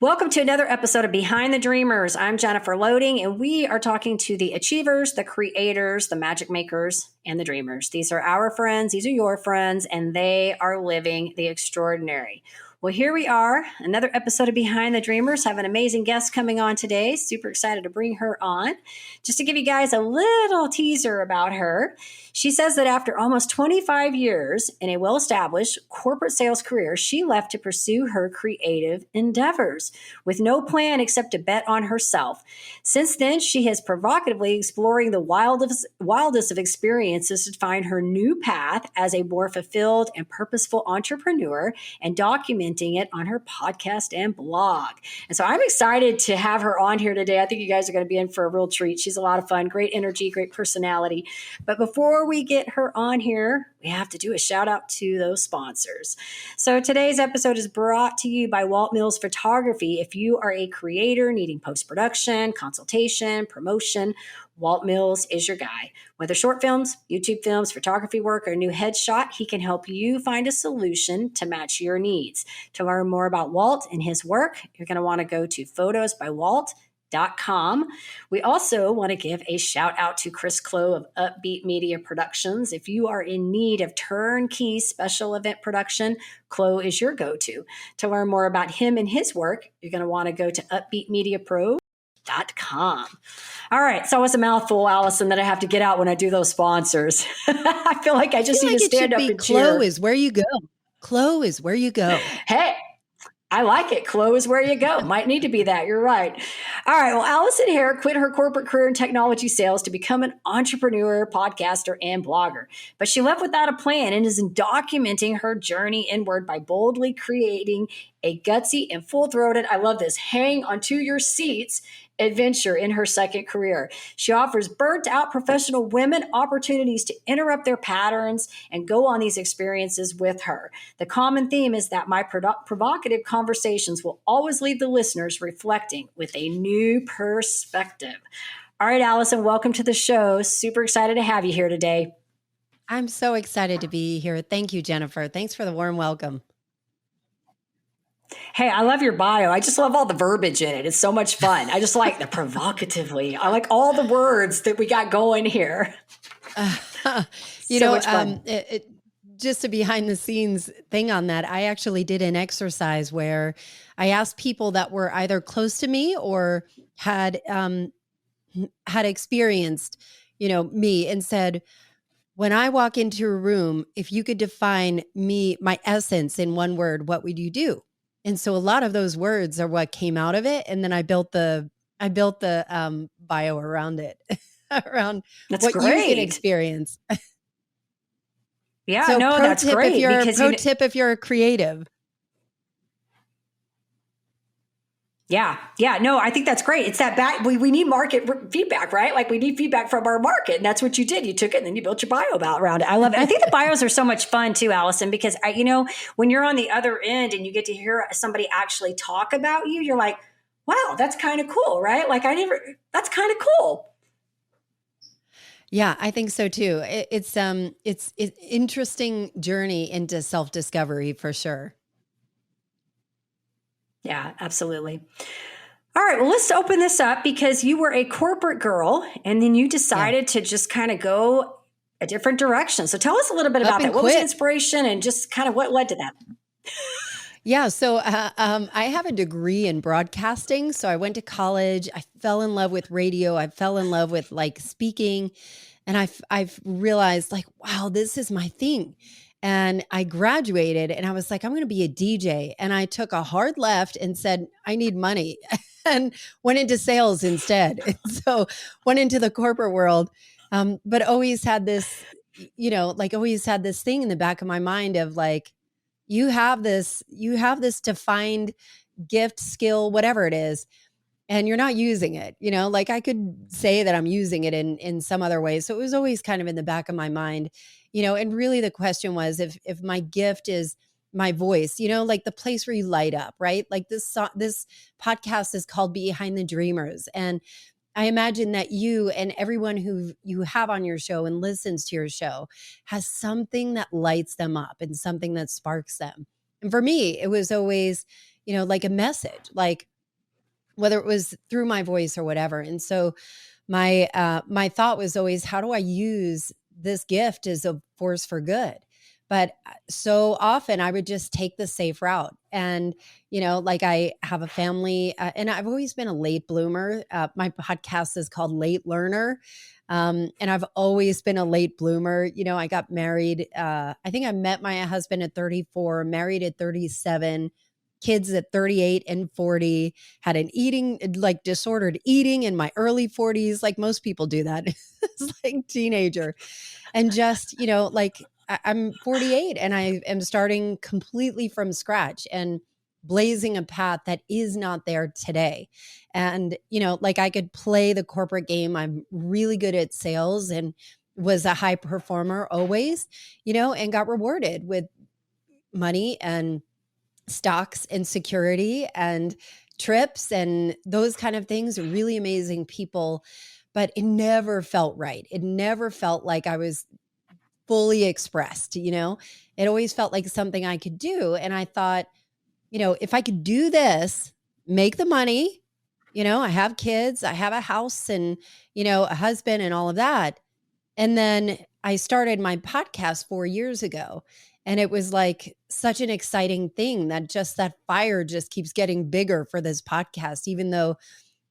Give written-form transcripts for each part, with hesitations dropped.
Welcome to another episode of Behind the Dreamers. I'm Jennifer Loading, and we are talking to the achievers, the creators, the magic makers, and the dreamers. These are our friends, these are your friends, and they are living the extraordinary. Well, here we are, another episode of Behind the Dreamers. Have an amazing guest coming on today. Super excited to bring her on. Just to give you guys a little teaser about her, she says that after almost 25 years in a well-established corporate sales career, she left to pursue her creative endeavors with no plan except to bet on herself. Since then, she has provocatively exploring the wildest of experiences to find her new path as a more fulfilled and purposeful entrepreneur and documenting it on her podcast and blog. And so I'm excited to have her on here today. I think you guys are going to be in for a real treat. She's a lot of fun, great energy, great personality. But before we get her on here, we have to do a shout out to those sponsors. So today's episode is brought to you by Walt Mills Photography. If you are a creator needing post-production, consultation, promotion, Walt Mills is your guy. Whether short films, YouTube films, photography work, or a new headshot, he can help you find a solution to match your needs. To learn more about Walt and his work, you're going to want to go to photosbywalt.com. We also want to give a shout out to Chris Clow of Upbeat Media Productions. If you are in need of turnkey special event production, Clow is your go-to. To learn more about him and his work, you're going to want to go to upbeatmediapro.com. All right. So it's a mouthful, Allison, that I have to get out when I do those sponsors. I feel like I just need to stand up and cheer. Clow is where you go. Clow is where you go. Hey, I like it. Clow is where you go. Might need to be that. You're right. All right. Well, Allison Hare quit her corporate career in technology sales to become an entrepreneur, podcaster, and blogger. But she left without a plan and is documenting her journey inward by boldly creating a gutsy and full-throated, I love this, hang onto your seats adventure in her second career. She offers burnt-out professional women opportunities to interrupt their patterns and go on these experiences with her. The common theme is that my provocative conversations will always leave the listeners reflecting with a new perspective. All right, Allison, welcome to the show. Super excited to have you here today. I'm so excited to be here. Thank you, Jennifer. Thanks for the warm welcome. Hey, I love your bio. I just love all the verbiage in it. It's so much fun. I just like the provocatively. I like all the words that we got going here. Just a behind the scenes thing on that, I actually did an exercise where I asked people that were either close to me or had experienced, me, and said, when I walk into a room, if you could define me, my essence in one word, what would you do? And so a lot of those words are what came out of it. And then I built the bio around it, around that's what great. you can experience. Yeah, so no, that's great. Tip if you're a creative. Yeah. No, I think that's great. It's that back. We need market feedback, right? Like we need feedback from our market. And that's what you did. You took it and then you built your bio around it. I love it. I think the bios are so much fun too, Allison, because when you're on the other end and you get to hear somebody actually talk about you, you're like, wow, that's kind of cool, right? Like that's kind of cool. Yeah, I think so too. It's an interesting journey into self-discovery for sure. Yeah, absolutely. All right. Well, let's open this up because you were a corporate girl and then you decided to just kind of go a different direction. So tell us a little bit about that. What was the inspiration and just kind of what led to that? Yeah. So I have a degree in broadcasting. So I went to college. I fell in love with radio. I fell in love with speaking. And I've realized wow, this is my thing. And I graduated and I was like, I'm going to be a DJ. And I took a hard left and said, I need money and went into sales instead. And so went into the corporate world. But always had this, always had this thing in the back of my mind of you have this defined gift, skill, whatever it is, and you're not using it, I could say that I'm using it in some other ways. So it was always kind of in the back of my mind, and really the question was if my gift is my voice, the place where you light up, right? Like this podcast is called Behind the Dreamers. And I imagine that you and everyone who you have on your show and listens to your show has something that lights them up and something that sparks them. And for me, it was always, like a message, like whether it was through my voice or whatever. And so my thought was always, how do I use this gift as a force for good? But so often I would just take the safe route. And, like I have a family, and I've always been a late bloomer. My podcast is called Late Learner. And I've always been a late bloomer. I got married. I think I met my husband at 34, married at 37, kids at 38 and 40, had an eating, like disordered eating in my early 40s. Like most people do that. It's like teenager. And just, like I'm 48 and I am starting completely from scratch and blazing a path that is not there today. And, like I could play the corporate game. I'm really good at sales and was a high performer always, and got rewarded with money and stocks and security and trips and those kind of things, really amazing people. But it never felt right. It never felt like I was fully expressed, It always felt like something I could do. And I thought, if I could do this, make the money, I have kids, I have a house and, a husband and all of that. And then I started my podcast 4 years ago. And it was like such an exciting thing that just that fire just keeps getting bigger for this podcast, even though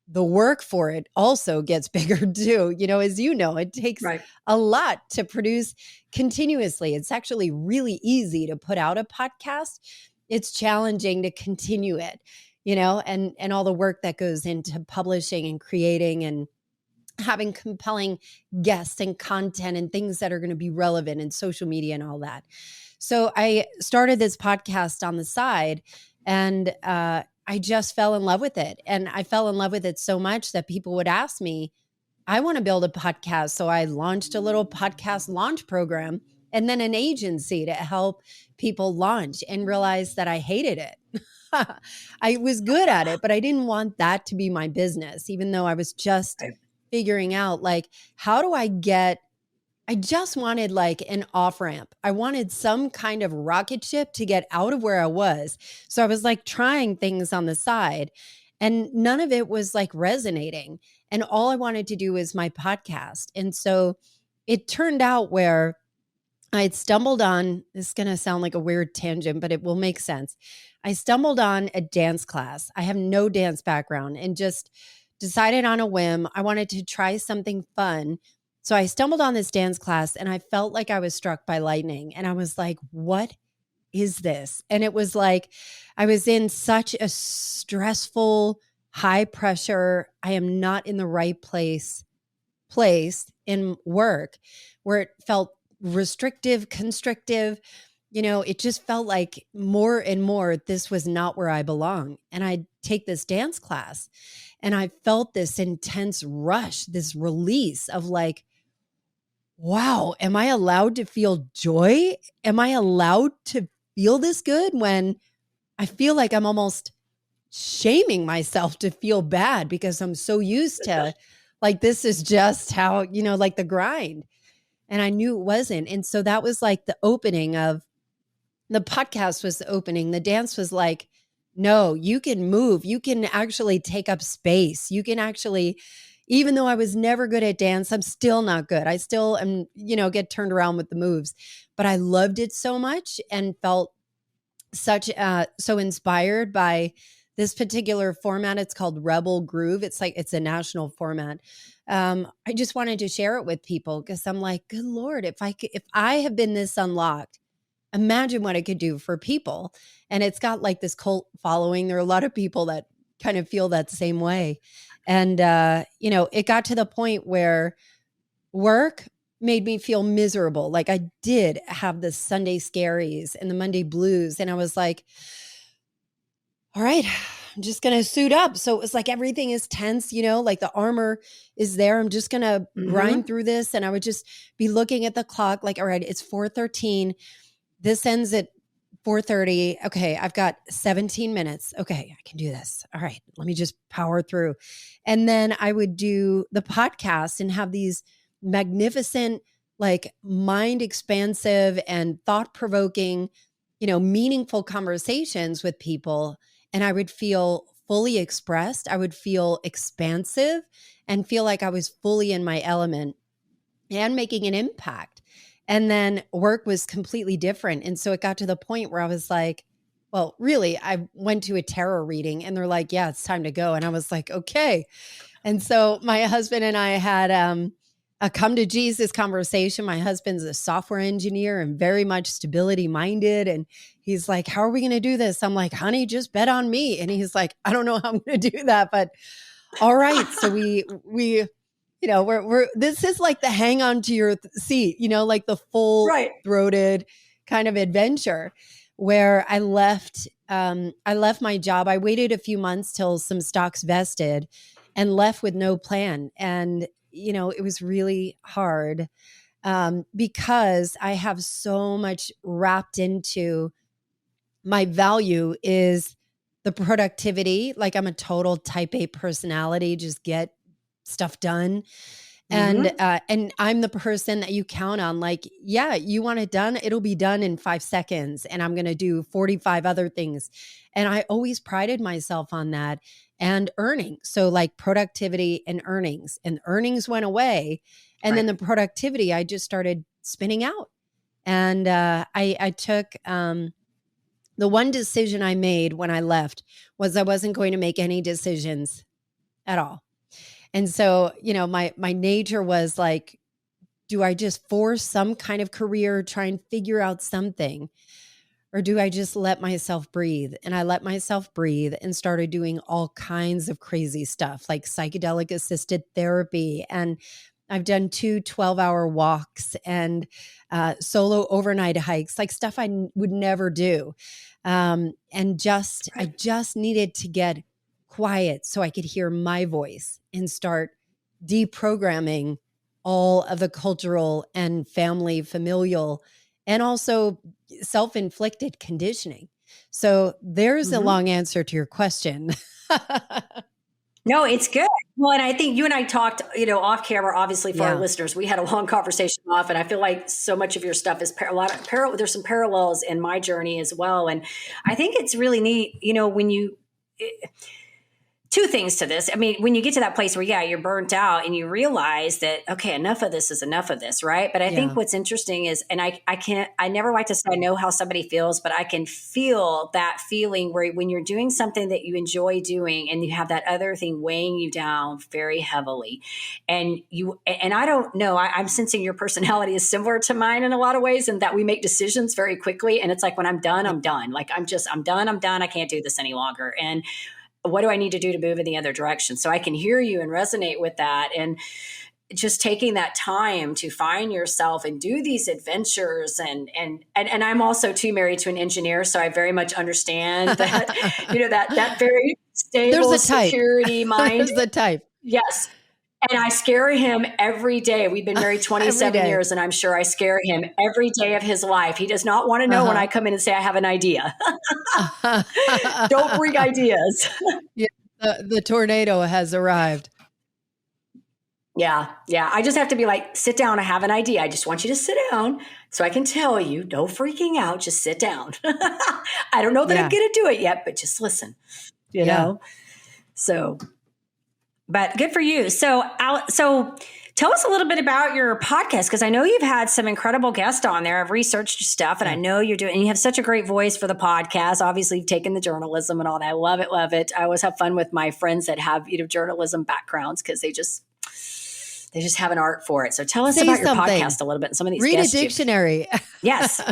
the work for it also gets bigger too. As it takes Right. a lot to produce continuously. It's actually really easy to put out a podcast. It's challenging to continue it, and all the work that goes into publishing and creating and having compelling guests and content and things that are going to be relevant in social media and all that. So I started this podcast on the side and I just fell in love with it. And I fell in love with it so much that people would ask me, I want to build a podcast. So I launched a little podcast launch program and then an agency to help people launch, and realized that I hated it. I was good at it, but I didn't want that to be my business, even though I was just figuring out like, how do I just wanted like an off ramp. I wanted some kind of rocket ship to get out of where I was. So I was like trying things on the side and none of it was like resonating. And all I wanted to do was my podcast. And so it turned out where I had stumbled on, this is going to sound like a weird tangent, but it will make sense. I stumbled on a dance class. I have no dance background and just decided on a whim. I wanted to try something fun. So I stumbled on this dance class and I felt like I was struck by lightning. And I was like, what is this? And it was like, I was in such a stressful, high pressure, I am not in the right place in work where it felt restrictive, constrictive. It just felt like more and more, this was not where I belong. And I'd take this dance class and I felt this intense rush, this release of like, wow, am I allowed to feel joy? Am I allowed to feel this good when I feel like I'm almost shaming myself to feel bad because I'm so used to like, this is just how, like the grind. And I knew it wasn't. And so that was like the opening of the podcast was the opening. The dance was like, no, you can move. You can actually take up space. You can actually, even though I was never good at dance, I'm still not good. I still am, get turned around with the moves, but I loved it so much and felt so inspired by this particular format. It's called Rebel Groove. It's a national format. I just wanted to share it with people because I'm like, good Lord, if I have been this unlocked, imagine what it could do for people. And it's got like this cult following. There are a lot of people that kind of feel that same way. And, it got to the point where work made me feel miserable. Like I did have the Sunday scaries and the Monday blues. And I was like, all right, I'm just going to suit up. So it was like, everything is tense, like the armor is there. I'm just going to grind through this. And I would just be looking at the clock like, all right, it's 4:13. This ends at 4:30. Okay, I've got 17 minutes. Okay, I can do this. All right, let me just power through. And then I would do the podcast and have these magnificent, like mind expansive and thought provoking, meaningful conversations with people. And I would feel fully expressed, I would feel expansive and feel like I was fully in my element and making an impact. And then work was completely different. And so it got to the point where I was like, well, really, I went to a tarot reading and they're like, yeah, it's time to go. And I was like, okay. And so my husband and I had a come to Jesus conversation. My husband's a software engineer and very much stability minded. And he's like, how are we going to do this? I'm like, honey, just bet on me. And he's like, I don't know how I'm going to do that, but all right. So we we're this is like the hang on to your seat, like the full Right. throated kind of adventure where I left my job. I waited a few months till some stocks vested and left with no plan. And, it was really hard because I have so much wrapped into my value is the productivity. Like I'm a total type A personality, just get stuff done. And I'm the person that you count on. Like, yeah, you want it done, it'll be done in 5 seconds, and I'm going to do 45 other things. And I always prided myself on that and earning. So like productivity and earnings went away, and then the productivity I just started spinning out. And I took the one decision I made when I left was I wasn't going to make any decisions at all. And so, my nature was like, do I just force some kind of career, try and figure out something? Or do I just let myself breathe? And I let myself breathe and started doing all kinds of crazy stuff like psychedelic assisted therapy. And I've done 2 12-hour walks and solo overnight hikes, like stuff I would never do. I just needed to get quiet so I could hear my voice and start deprogramming all of the cultural and familial, and also self-inflicted conditioning. So there's a long answer to your question. No, it's good. Well, and I think you and I talked, off camera, obviously for our listeners, we had a long conversation off, and I feel like so much of your stuff is there's some parallels in my journey as well. And I think it's really neat, two things to this. I mean, when you get to that place where, you're burnt out and you realize that, okay, enough of this is enough of this, right? But I think what's interesting is, and I never like to say I know how somebody feels, but I can feel that feeling where when you're doing something that you enjoy doing and you have that other thing weighing you down very heavily. And I don't know, I'm sensing your personality is similar to mine in a lot of ways, and that we make decisions very quickly. And it's like, when I'm done, I'm done. Like, I'm done. I can't do this any longer. And what do I need to do to move in the other direction? So I can hear you and resonate with that. And just taking that time to find yourself and do these adventures. And I'm also too married to an engineer. So I very much understand that, that very stable security mind. There's the type. Yes. And I scare him every day. We've been married 27 years, and I'm sure I scare him every day of his life. He does not want to know when I come in and say, I have an idea. Don't bring ideas. The tornado has arrived. Yeah. I just have to be like, sit down. I have an idea. I just want you to sit down so I can tell you, no freaking out. Just sit down. I don't know that I'm going to do it yet, but just listen, you know? So... But good for you. So tell us a little bit about your podcast, because I know you've had some incredible guests on there. I've researched your stuff, and I know you have such a great voice for the podcast. Obviously, you've taken the journalism and all that. I love it. Love it. I always have fun with my friends that have, journalism backgrounds, because they just have an art for it. So tell us about your podcast a little bit and some of these guests. Read a dictionary. Yes.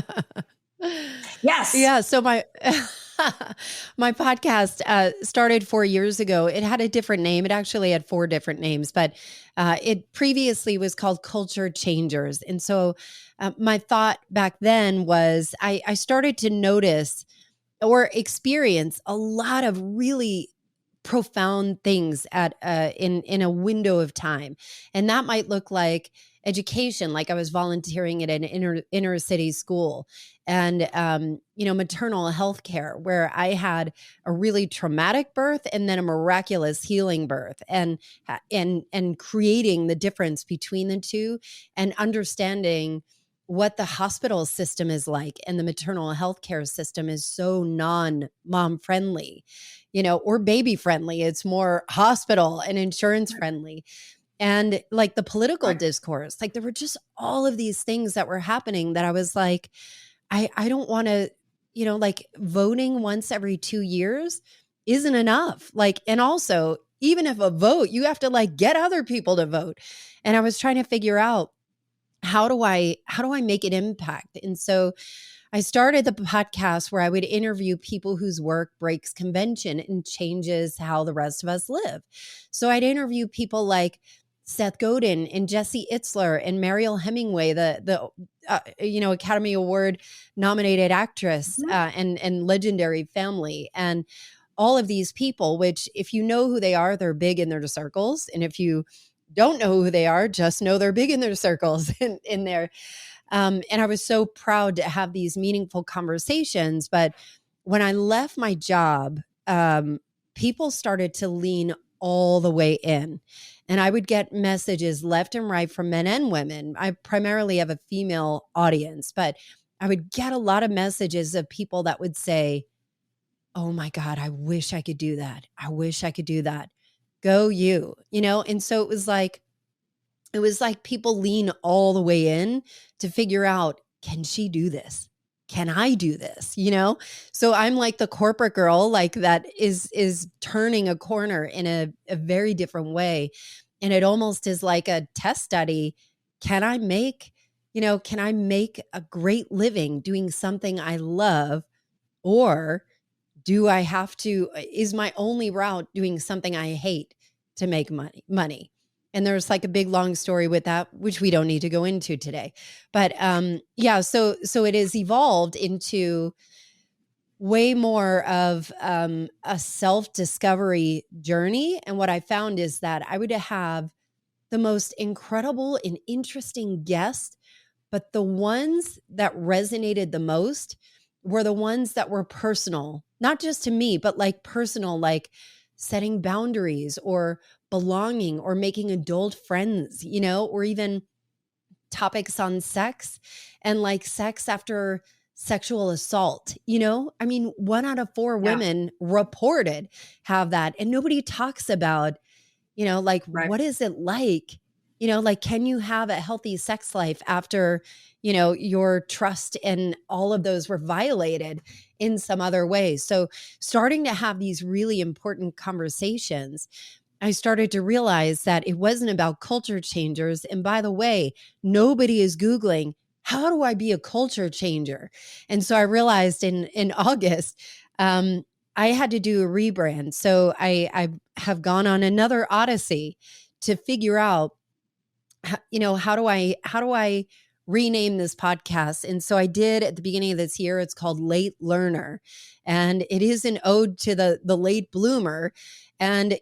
Yes. Yeah. So my podcast started 4 years ago. It had a different name. It actually had 4 different names, but it previously was called Culture Changers. And so my thought back then was I started to notice or experience a lot of really profound things in a window of time. And that might look like education, like I was volunteering at an inner city school, and maternal health care, where I had a really traumatic birth and then a miraculous healing birth, and creating the difference between the two and understanding what the hospital system is like, and the maternal health care system is so non-mom friendly, or baby friendly. It's more hospital and insurance friendly. And like the political discourse, like there were just all of these things that were happening that I was like, I don't want to, like voting once every 2 years isn't enough. Like, and also, even if a vote, you have to like get other people to vote. And I was trying to figure out, how do I make an impact? And so I started the podcast where I would interview people whose work breaks convention and changes how the rest of us live. So I'd interview people like Seth Godin and Jesse Itzler and Mariel Hemingway, the Academy Award nominated actress, and legendary family, and all of these people. Which, if you know who they are, they're big in their circles, and if you don't know who they are, just know they're big in their circles in there. And I was so proud to have these meaningful conversations. But when I left my job, people started to lean all the way in. And I would get messages left and right from men and women. I primarily have a female audience, but I would get a lot of messages of people that would say, "Oh my God, I wish I could do that. I wish I could do that. Go you," And so it was like people lean all the way in to figure out, can she do this? Can I do this? So I'm like the corporate girl, like that is turning a corner in a very different way. And it almost is like a test study. Can I make a great living doing something I love? Or is my only route doing something I hate to make money? And there's like a big long story with that, which we don't need to go into today. But so it has evolved into way more of a self-discovery journey. And what I found is that I would have the most incredible and interesting guests, but the ones that resonated the most were the ones that were personal, not just to me, but like personal, like setting boundaries or belonging or making adult friends, or even topics on sex and like sex after sexual assault. I mean, 1 out of 4 women reported have that. And nobody talks about, like, what is it like? Like, can you have a healthy sex life after, your trust and all of those were violated in some other way? So starting to have these really important conversations, I started to realize that it wasn't about culture changers. And by the way, nobody is Googling, how do I be a culture changer? And so I realized in August, I had to do a rebrand. So I have gone on another odyssey to figure out, how do I rename this podcast? And so I did at the beginning of this year. It's called Late Learner, and it is an ode to the late bloomer. And,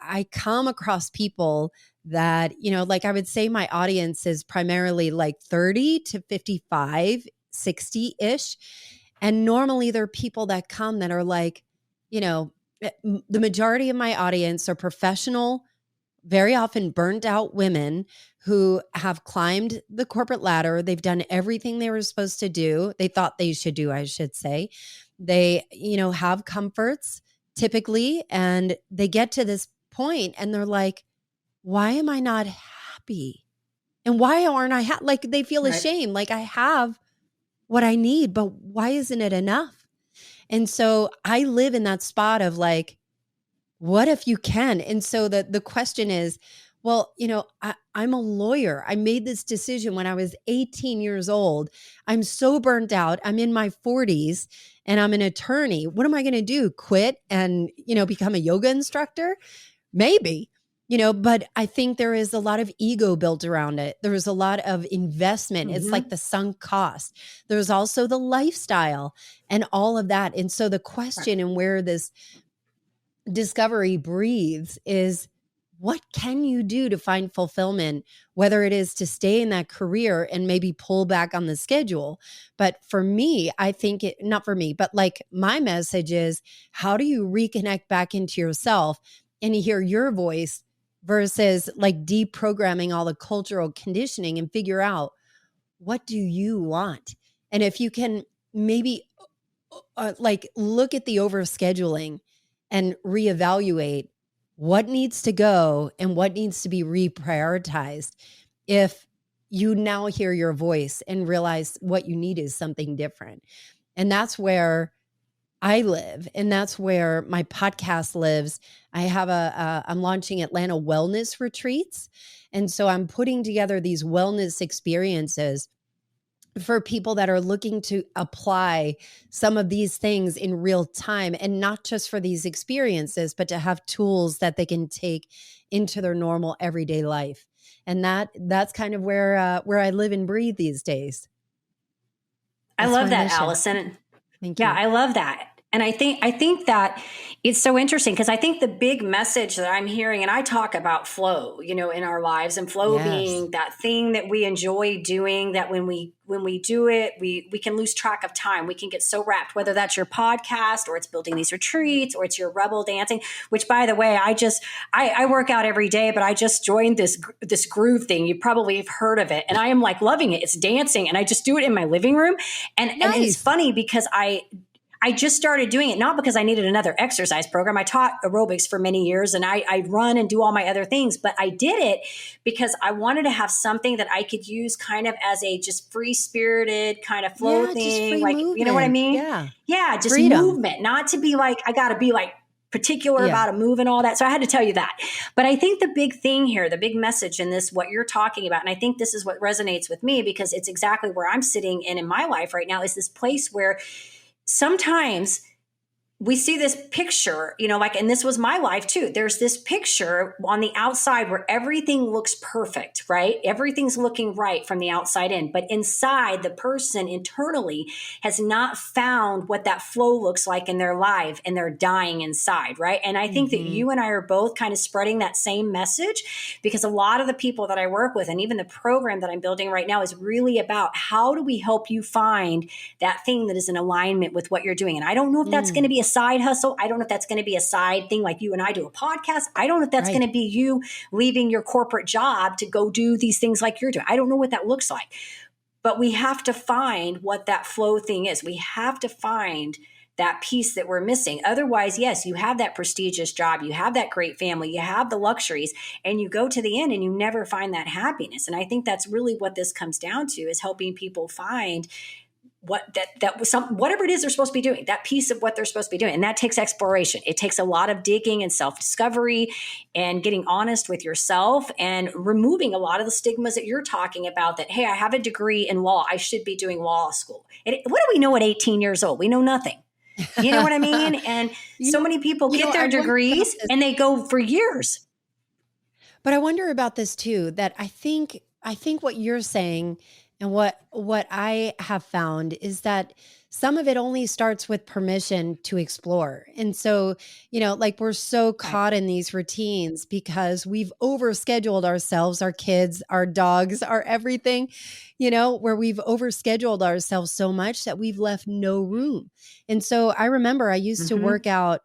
I come across people that, like I would say my audience is primarily like 30 to 55, 60-ish. And normally there are people that come that are like, the majority of my audience are professional, very often burnt out women who have climbed the corporate ladder. They've done everything they were supposed to do. They thought they should do, I should say. They, have comforts typically, and they get to this point and they're like, why am I not happy? And why aren't I happy? Like they feel ashamed. Like I have what I need, but why isn't it enough? And so I live in that spot of what if you can? And so the question is, well, I'm a lawyer. I made this decision when I was 18 years old. I'm so burnt out. I'm in my 40s and I'm an attorney. What am I going to do? Quit and, become a yoga instructor? Maybe, but I think there is a lot of ego built around it. There is a lot of investment. It's like the sunk cost. There's also the lifestyle and all of that. And so the question and where this discovery breathes is, what can you do to find fulfillment, whether it is to stay in that career and maybe pull back on the schedule? But for me, I think not for me, but like my message is, how do you reconnect back into yourself and hear your voice versus like deprogramming all the cultural conditioning and figure out, what do you want? And if you can maybe like look at the overscheduling and reevaluate what needs to go and what needs to be reprioritized. If you now hear your voice and realize what you need is something different. And that's where I live. And that's where my podcast lives. I have I'm launching Atlanta wellness retreats. And so I'm putting together these wellness experiences for people that are looking to apply some of these things in real time, and not just for these experiences, but to have tools that they can take into their normal everyday life. And that's kind of where I live and breathe these days. I That's love my that, mission. Allison. Thank Yeah, you. I love that. And I think that it's so interesting because I think the big message that I'm hearing, and I talk about flow, in our lives, and flow Yes. being that thing that we enjoy doing, that when we do it, we can lose track of time. We can get so wrapped, whether that's your podcast or it's building these retreats or it's your rebel dancing, which, by the way, I work out every day, but I just joined this groove thing. You probably have heard of it. And I am like loving it. It's dancing, and I just do it in my living room. And it's funny because I just started doing it, not because I needed another exercise program. I taught aerobics for many years, and I run and do all my other things, but I did it because I wanted to have something that I could use kind of as a just free spirited kind of flow Just thing. free Like, movement. you know what I mean? Yeah. Just Freedom. movement, not to be like, I got to be like particular about a move and all that. So I had to tell you that. But I think the big thing here, the big message in this, what you're talking about, and I think this is what resonates with me because it's exactly where I'm sitting in my life right now, is this place where sometimes we see this picture, and this was my life too. There's this picture on the outside where everything looks perfect, right? Everything's looking right from the outside in, but inside, the person internally has not found what that flow looks like in their life, and they're dying inside, right? And I think that you and I are both kind of spreading that same message, because a lot of the people that I work with, and even the program that I'm building right now, is really about how do we help you find that thing that is in alignment with what you're doing. And I don't know if that's going to be a side hustle. I don't know if that's going to be a side thing like you and I do a podcast. I don't know if that's going to be you leaving your corporate job to go do these things like you're doing. I don't know what that looks like. But we have to find what that flow thing is. We have to find that piece that we're missing. Otherwise, yes, you have that prestigious job, you have that great family, you have the luxuries, and you go to the end and you never find that happiness. And I think that's really what this comes down to, is helping people find whatever it is they're supposed to be doing, that piece of what they're supposed to be doing. And that takes exploration. It takes a lot of digging and self-discovery and getting honest with yourself and removing a lot of the stigmas that you're talking about, that, hey, I have a degree in law, I should be doing law school. And what do we know at 18 years old? We know nothing. You know what I mean? And so many people get their degrees and they go for years. But I wonder about this too, that I think what you're saying and what I have found is that some of it only starts with permission to explore. And so, like, we're so caught in these routines because we've overscheduled ourselves, our kids, our dogs, our everything, where we've overscheduled ourselves so much that we've left no room. And so I remember I used to work out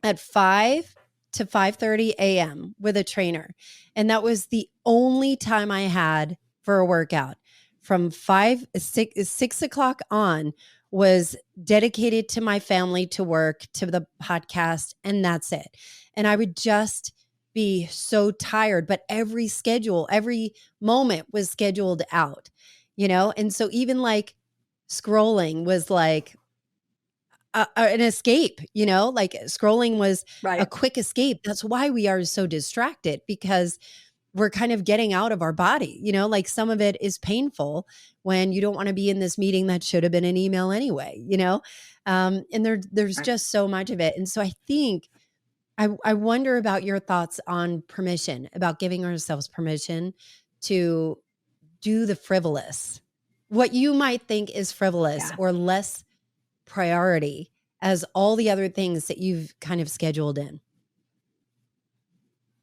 at 5 to 5:30 a.m. with a trainer. And that was the only time I had for a workout. From 6 o'clock on was dedicated to my family, to work, to the podcast, and that's it. And I would just be so tired, but every moment was scheduled out, And so even like scrolling was like an escape, like scrolling was a quick escape. That's why we are so distracted, because we're kind of getting out of our body, like some of it is painful when you don't want to be in this meeting that should have been an email anyway, and there's just so much of it. And so I think I wonder about your thoughts on permission, about giving ourselves permission to do the frivolous, what you might think is frivolous or less priority as all the other things that you've kind of scheduled in.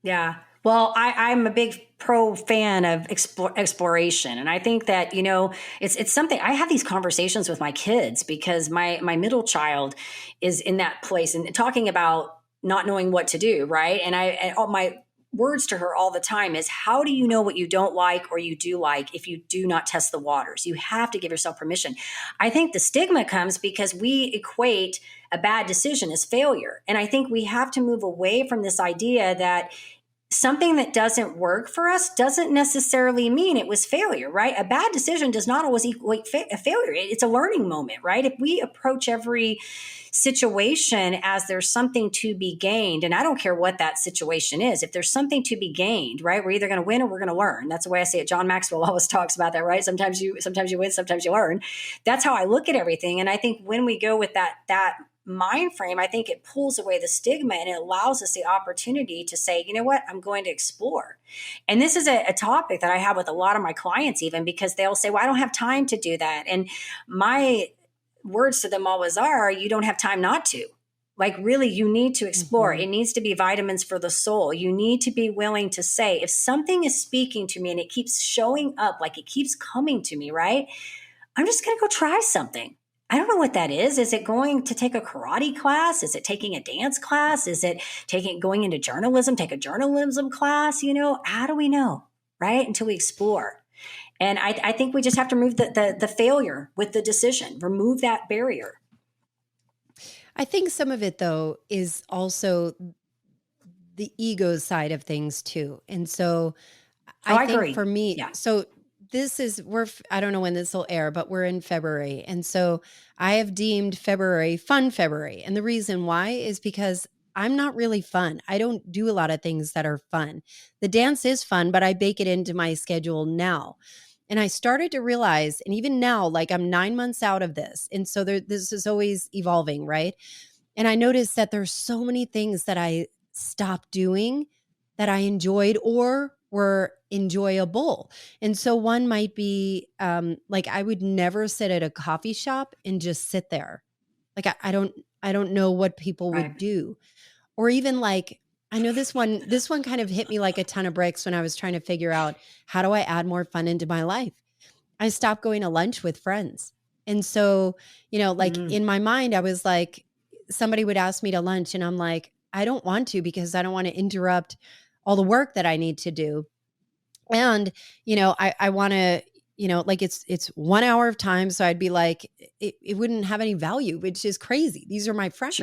Yeah. Well, I'm a big pro fan of exploration. And I think that, it's something, I have these conversations with my kids because my middle child is in that place and talking about not knowing what to do. Right. And all my words to her all the time is, how do you know what you don't like or you do like if you do not test the waters? You have to give yourself permission. I think the stigma comes because we equate a bad decision as failure. And I think we have to move away from this idea that something that doesn't work for us doesn't necessarily mean it was failure, right? A bad decision does not always equate a failure. It's a learning moment, right? If we approach every situation as there's something to be gained, and I don't care what that situation is, if there's something to be gained, right? We're either going to win or we're going to learn. That's the way I say it. John Maxwell always talks about that, right? Sometimes you win, sometimes you learn. That's how I look at everything. And I think when we go with that mind frame, I think it pulls away the stigma and it allows us the opportunity to say, you know what, I'm going to explore. And this is a topic that I have with a lot of my clients, even because they'll say, well, I don't have time to do that. And my words to them always are, you don't have time not to. Like, really, you need to explore. It needs to be vitamins for the soul. You need to be willing to say, if something is speaking to me and it keeps showing up, like it keeps coming to me, right? I'm just going to go try something. I don't know what that is. Is it going to take a karate class? Is it taking a dance class? Is it going into journalism, take a journalism class? How do we know, right? Until we explore. And I think we just have to remove the failure with the decision, remove that barrier. I think some of it, though, is also the ego side of things too. And so I think agree. For me, Yeah. so I don't know when this will air, but we're in February. And so I have deemed February Fun February. And the reason why is because I'm not really fun. I don't do a lot of things that are fun. The dance is fun, but I bake it into my schedule now. And I started to realize, and even now, like I'm 9 months out of this. And so this is always evolving, right? And I noticed that there's so many things that I stopped doing that I enjoyed or were enjoyable. And so one might be like I would never sit at a coffee shop and just sit there. Like I don't know what people would do. Or even like, I know this one kind of hit me like a ton of bricks when I was trying to figure out, how do I add more fun into my life? I stopped going to lunch with friends. And so, like in my mind, I was like, somebody would ask me to lunch and I'm like, I don't want to, because I don't want to interrupt all the work that I need to do. And, I want to, like it's 1 hour of time. So I'd be like, it wouldn't have any value, which is crazy. These are my friends,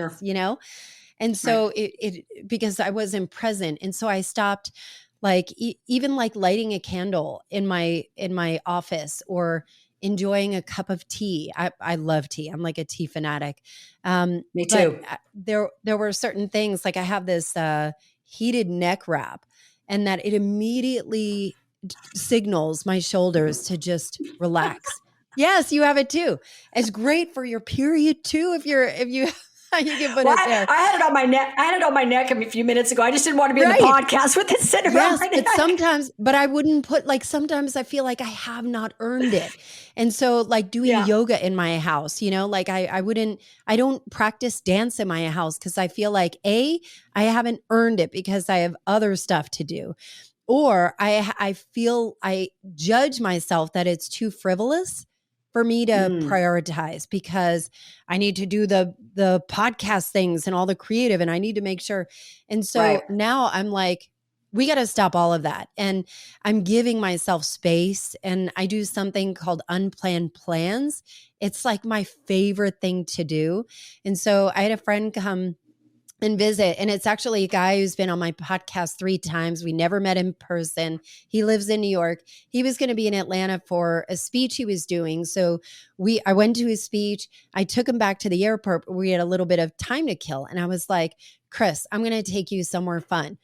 And so because I wasn't present. And so I stopped, like, even like lighting a candle in my office or enjoying a cup of tea. I love tea. I'm like a tea fanatic. Me too. There were certain things, like I have this heated neck wrap, and that it immediately signals my shoulders to just relax. Yes, you have it too. It's great for your period too. If you can put it there. I had it on my neck. I had it on my neck a few minutes ago. I just didn't want to be in the podcast with it sitting around. Yes, but I wouldn't put, like, sometimes I feel like I have not earned it. And so like doing yoga in my house, like I don't practice dance in my house because I feel like I haven't earned it because I have other stuff to do. Or I feel I judge myself that it's too frivolous for me to prioritize, because I need to do the podcast things and all the creative, and I need to make sure. And so now I'm like, we got to stop all of that. And I'm giving myself space, and I do something called unplanned plans. It's like my favorite thing to do. And so I had a friend come and visit, and it's actually a guy who's been on my podcast 3 times. We never met in person. He lives in New York. He was going to be in Atlanta for a speech he was doing. So I went to his speech. I took him back to the airport. We had a little bit of time to kill. And I was like, Chris, I'm going to take you somewhere fun.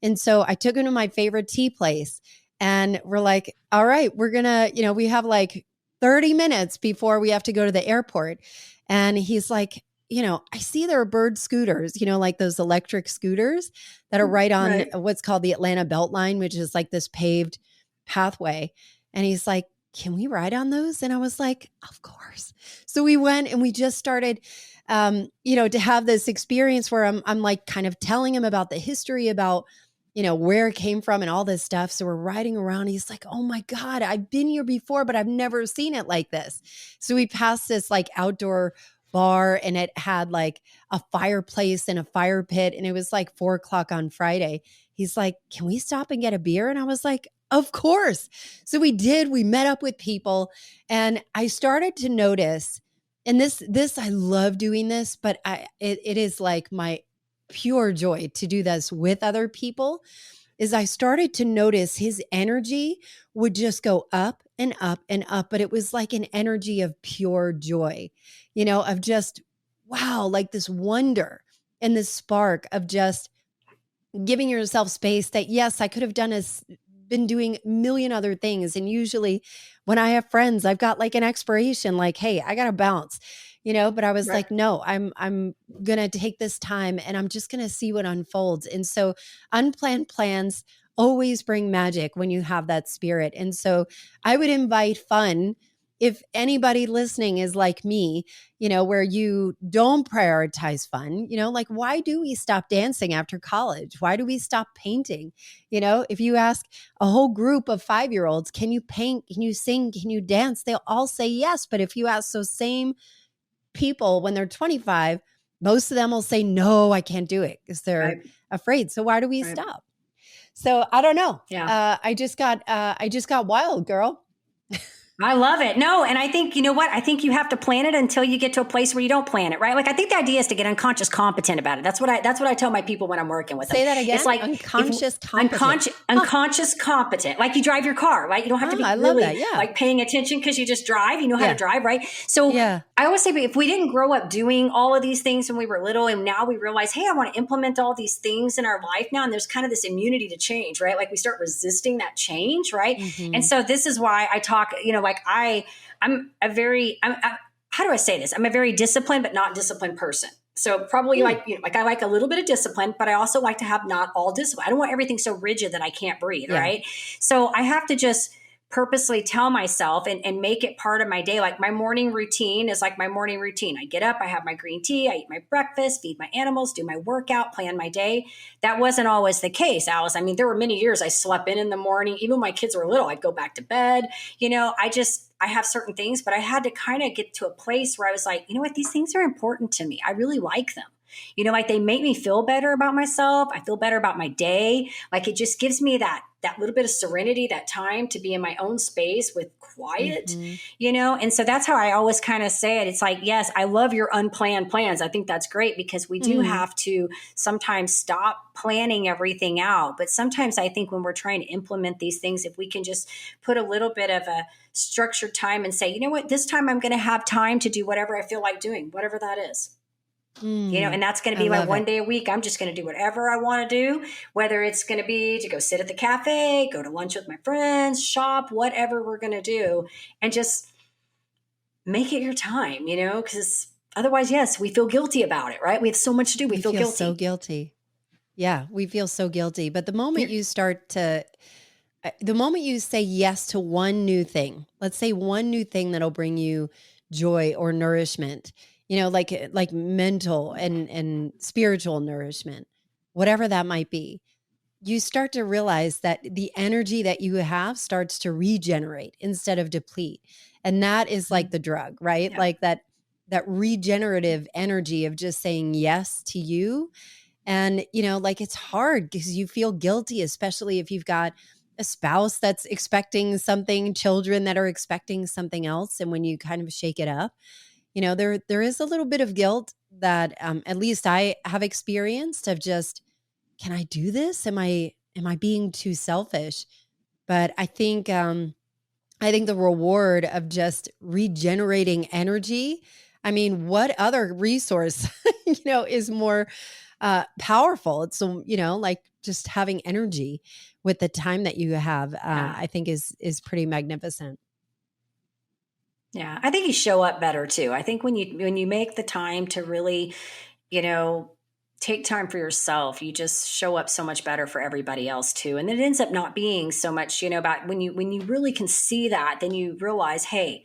And so I took him to my favorite tea place, and we're like, all right, we're going to, we have like 30 minutes before we have to go to the airport. And he's like, I see there are bird scooters, like those electric scooters that are right on what's called the Atlanta Beltline, which is like this paved pathway. And he's like, can we ride on those? And I was like, of course. So we went, and we just started, to have this experience where I'm like kind of telling him about the history, about, where it came from and all this stuff. So we're riding around. He's like, oh my God, I've been here before, but I've never seen it like this. So we passed this like outdoor bar and it had like a fireplace and a fire pit. And it was like 4 o'clock on Friday. He's like, can we stop and get a beer? And I was like, of course. So we did. We met up with people and I started to notice, and this, I love doing this, but it is like my pure joy to do this with other people, is I started to notice his energy would just go up and up and up, but it was like an energy of pure joy, of just, wow, like this wonder and this spark of just giving yourself space that, yes, I could have been doing a million other things. And usually when I have friends, I've got like an expiration, like, hey, I got to bounce, but I was Right. like, no, I'm going to take this time and I'm just going to see what unfolds. And so unplanned plans always bring magic when you have that spirit. And so I would invite fun. If anybody listening is like me, where you don't prioritize fun, like, why do we stop dancing after college? Why do we stop painting? If you ask a whole group of 5-year-olds, can you paint? Can you sing? Can you dance? They'll all say yes. But if you ask those same people when they're 25, most of them will say, no, I can't do it because they're Right. afraid. So why do we Right. stop? So I don't know. Yeah. I just got wild, girl. I love it. No, and I think, you know what? I think you have to plan it until you get to a place where you don't plan it, right? Like, I think the idea is to get unconscious competent about it. That's what I tell my people when I'm working with them. Say that again. It's like Unconscious competent. unconscious competent, like you drive your car, right? You don't have to be I love really that. Yeah. like paying attention because you just drive, you know how Yeah. to drive, right? So Yeah. I always say, if we didn't grow up doing all of these things when we were little, and now we realize, hey, I want to implement all these things in our life now, and there's kind of this immunity to change, right? Like we start resisting that change, right? Mhm. And so this is why I talk, like how do I say this? I'm a very disciplined, but not disciplined person. So probably like I like a little bit of discipline, but I also like to have not all discipline. I don't want everything so rigid that I can't breathe. Yeah. Right. So I have to just purposely tell myself and make it part of my day. Like my morning routine is like my morning routine. I get up, I have my green tea, I eat my breakfast, feed my animals, do my workout, plan my day. That wasn't always the case, Alice. I mean, there were many years I slept in the morning. Even when my kids were little, I'd go back to bed. I have certain things, but I had to kind of get to a place where I was like, you know what, these things are important to me. I really like them. Like they make me feel better about myself. I feel better about my day. Like it just gives me that little bit of serenity, that time to be in my own space with quiet, And so that's how I always kind of say it. It's like, yes, I love your unplanned plans. I think that's great because we do have to sometimes stop planning everything out. But sometimes I think when we're trying to implement these things, if we can just put a little bit of a structured time and say, you know what, this time I'm going to have time to do whatever I feel like doing, whatever that is. And that's going to be my one day a week. I'm just going to do whatever I want to do, whether it's going to be to go sit at the cafe, go to lunch with my friends, shop, whatever we're going to do, and just make it your time, because otherwise, yes, we feel guilty about it, right? We have so much to do. We feel guilty. So guilty. Yeah, we feel so guilty. But the moment you say yes to one new thing, let's say one new thing that'll bring you joy or nourishment, like mental and spiritual nourishment, whatever that might be, you start to realize that the energy that you have starts to regenerate instead of deplete. And that is like the drug, right? Yeah. Like that regenerative energy of just saying yes to you. And, like it's hard because you feel guilty, especially if you've got a spouse that's expecting something, children that are expecting something else. And when you kind of shake it up, there is a little bit of guilt that at least I have experienced of just, can I do this? Am I being too selfish? But I think the reward of just regenerating energy, I mean, what other resource, is more powerful? It's, like just having energy with the time that you have, I think is pretty magnificent. Yeah, I think you show up better too. I think when you make the time to really, take time for yourself, you just show up so much better for everybody else too. And it ends up not being so much, about when you really can see that, then you realize, hey,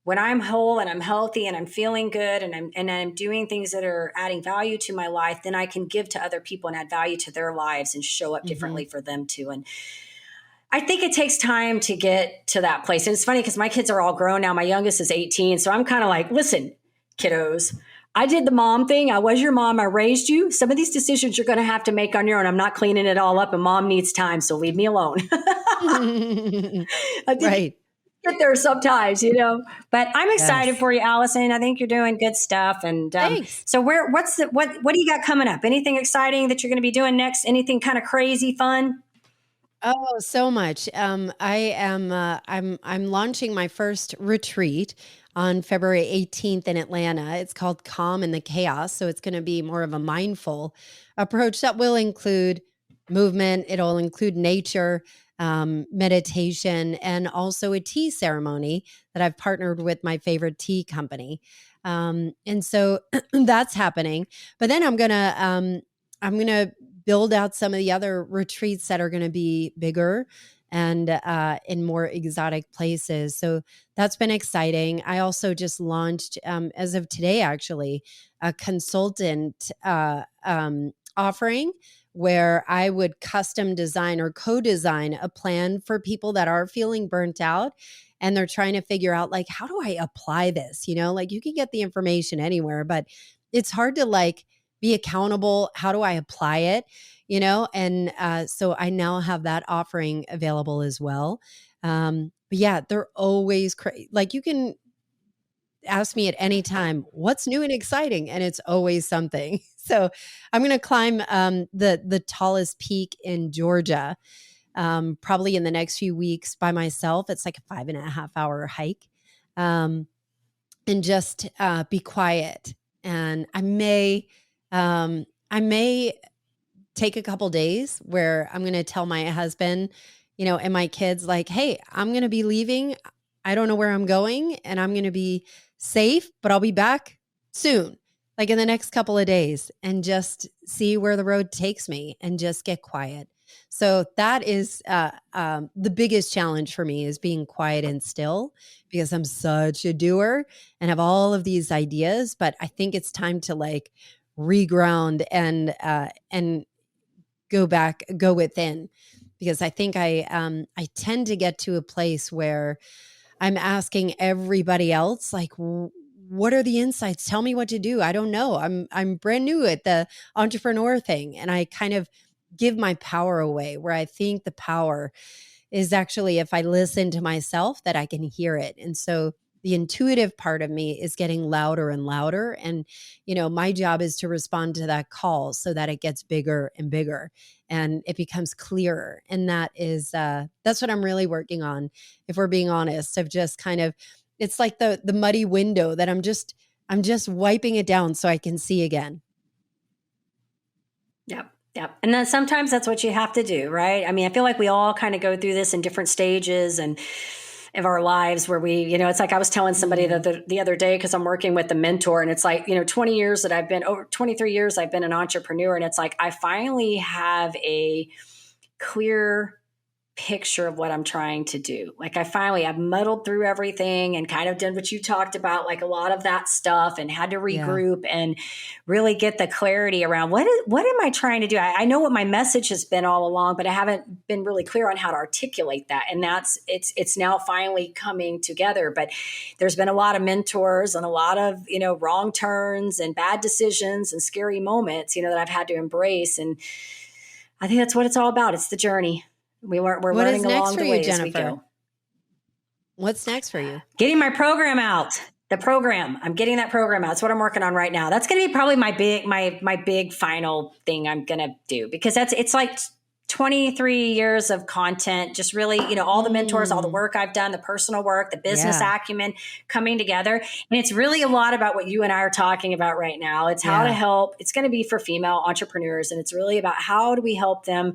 when I'm whole and I'm healthy and I'm feeling good and I'm doing things that are adding value to my life, then I can give to other people and add value to their lives and show up differently for them too. And I think it takes time to get to that place. And it's funny because my kids are all grown now. My youngest is 18. So I'm kind of like, listen, kiddos, I did the mom thing. I was your mom. I raised you. Some of these decisions you're going to have to make on your own. I'm not cleaning it all up, and mom needs time, so leave me alone. I think Right. get there sometimes, But I'm excited Yes. for you, Allison. I think you're doing good stuff. And Thanks. so, what do you got coming up? Anything exciting that you're going to be doing next? Anything kind of crazy, fun? Oh, so much. I'm launching my first retreat on February 18th in Atlanta. It's called Calm in the Chaos. So it's going to be more of a mindful approach that will include movement. It'll include nature, meditation, and also a tea ceremony that I've partnered with my favorite tea company. And so that's happening. But then I'm gonna build out some of the other retreats that are going to be bigger and in more exotic places. So that's been exciting. I also just launched, as of today, actually, a consultant offering where I would custom design or co-design a plan for people that are feeling burnt out and they're trying to figure out, like, how do I apply this? Like, you can get the information anywhere, but it's hard to be accountable. How do I apply it? And so I now have that offering available as well. But yeah, they're always like, you can ask me at any time, what's new and exciting? And it's always something. So I'm going to climb the tallest peak in Georgia, probably in the next few weeks by myself. It's like a 5.5 hour hike, and just be quiet. And I may take a couple days where I'm going to tell my husband, and my kids, like, hey, I'm going to be leaving. I don't know where I'm going, and I'm going to be safe, but I'll be back soon, like in the next couple of days, and just see where the road takes me and just get quiet. So that is the biggest challenge for me, is being quiet and still, because I'm such a doer and have all of these ideas. But I think it's time to reground and go within, because I think I tend to get to a place where I'm asking everybody else, like, what are the insights? Tell me what to do. I don't know. I'm brand new at the entrepreneur thing, and I kind of give my power away, where I think the power is actually, if I listen to myself, that I can hear it. And so the intuitive part of me is getting louder and louder. And, my job is to respond to that call so that it gets bigger and bigger and it becomes clearer. And that's what I'm really working on. If we're being honest, of just kind of, it's like the muddy window that I'm just wiping it down so I can see again. Yep. Yep. And then sometimes that's what you have to do, right? I mean, I feel like we all kind of go through this in different stages and of our lives where we, it's like I was telling somebody the other day, because I'm working with a mentor, and it's like, 20 years that over 23 years I've been an entrepreneur. And it's like, I finally have a clear picture of what I'm trying to do. Like, I've muddled through everything and kind of done what you talked about, like a lot of that stuff, and had to regroup and really get the clarity around what am I trying to do? I know what my message has been all along, but I haven't been really clear on how to articulate that. And it's now finally coming together. But there's been a lot of mentors and a lot of, wrong turns and bad decisions and scary moments, that I've had to embrace. And I think that's what it's all about. It's the journey. We're learning along the way as we go. What's next for you? Getting my program out. The program. I'm getting that program out. That's what I'm working on right now. That's going to be probably my big final thing I'm going to do, because it's like 23 years of content, just really, all the mentors, all the work I've done, the personal work, the business acumen coming together. And it's really a lot about what you and I are talking about right now. It's how to help. It's going to be for female entrepreneurs. And it's really about how do we help them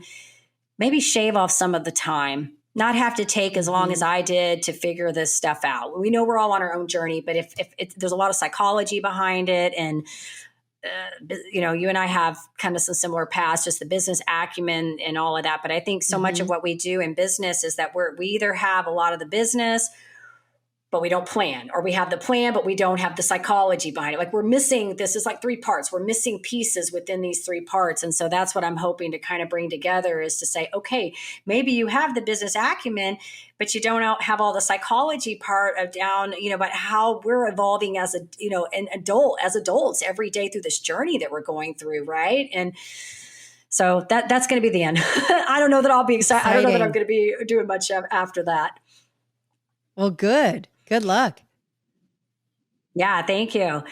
maybe shave off some of the time, not have to take as long as I did to figure this stuff out. We know we're all on our own journey, but if there's a lot of psychology behind it, and you and I have kind of some similar paths, just the business acumen and all of that. But I think so much of what we do in business is that we either have a lot of the business, but we don't plan, or we have the plan, but we don't have the psychology behind it. Like we're missing, this is like three parts. We're missing pieces within these three parts. And so that's what I'm hoping to kind of bring together, is to say, okay, maybe you have the business acumen, but you don't have all the psychology part of down, but how we're evolving as as adults every day through this journey that we're going through. Right. And so that's going to be the end. I don't know that I'll be excited. I don't know that I'm going to be doing much after that. Well, good. Good luck. Yeah, thank you.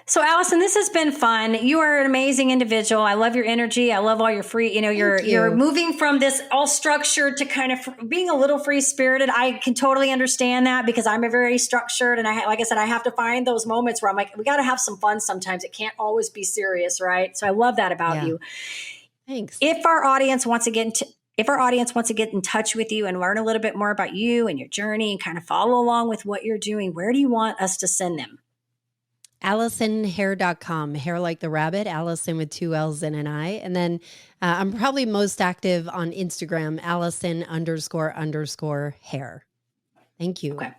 So, Allison, this has been fun. You are an amazing individual. I love your energy. I love all your free, you're moving from this all structured to kind of being a little free spirited. I can totally understand that, because I'm a very structured, and like I said, I have to find those moments where I'm like, we got to have some fun sometimes. It can't always be serious, right? So I love that about you. Thanks. If our audience wants to get in touch with you and learn a little bit more about you and your journey and kind of follow along with what you're doing, where do you want us to send them? AllisonHare.com, hair like the rabbit, Allison with 2 L's and an I. And then I'm probably most active on Instagram, Allison__hair. Thank you. Okay.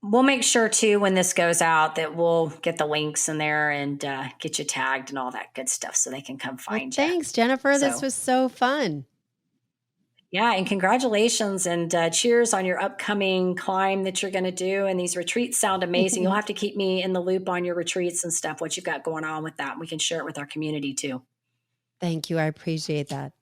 We'll make sure too, when this goes out, that we'll get the links in there and get you tagged and all that good stuff so they can come find you. Thanks, Jennifer. This was so fun. Yeah. And congratulations and cheers on your upcoming climb that you're going to do. And these retreats sound amazing. You'll have to keep me in the loop on your retreats and stuff, what you've got going on with that. We can share it with our community too. Thank you. I appreciate that.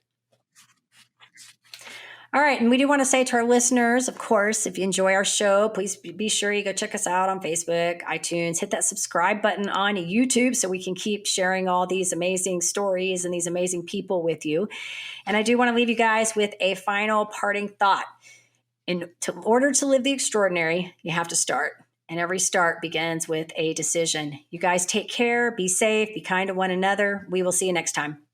All right. And we do want to say to our listeners, of course, if you enjoy our show, please be sure you go check us out on Facebook, iTunes, hit that subscribe button on YouTube so we can keep sharing all these amazing stories and these amazing people with you. And I do want to leave you guys with a final parting thought. In order to live the extraordinary, you have to start. And every start begins with a decision. You guys take care, be safe, be kind to one another. We will see you next time.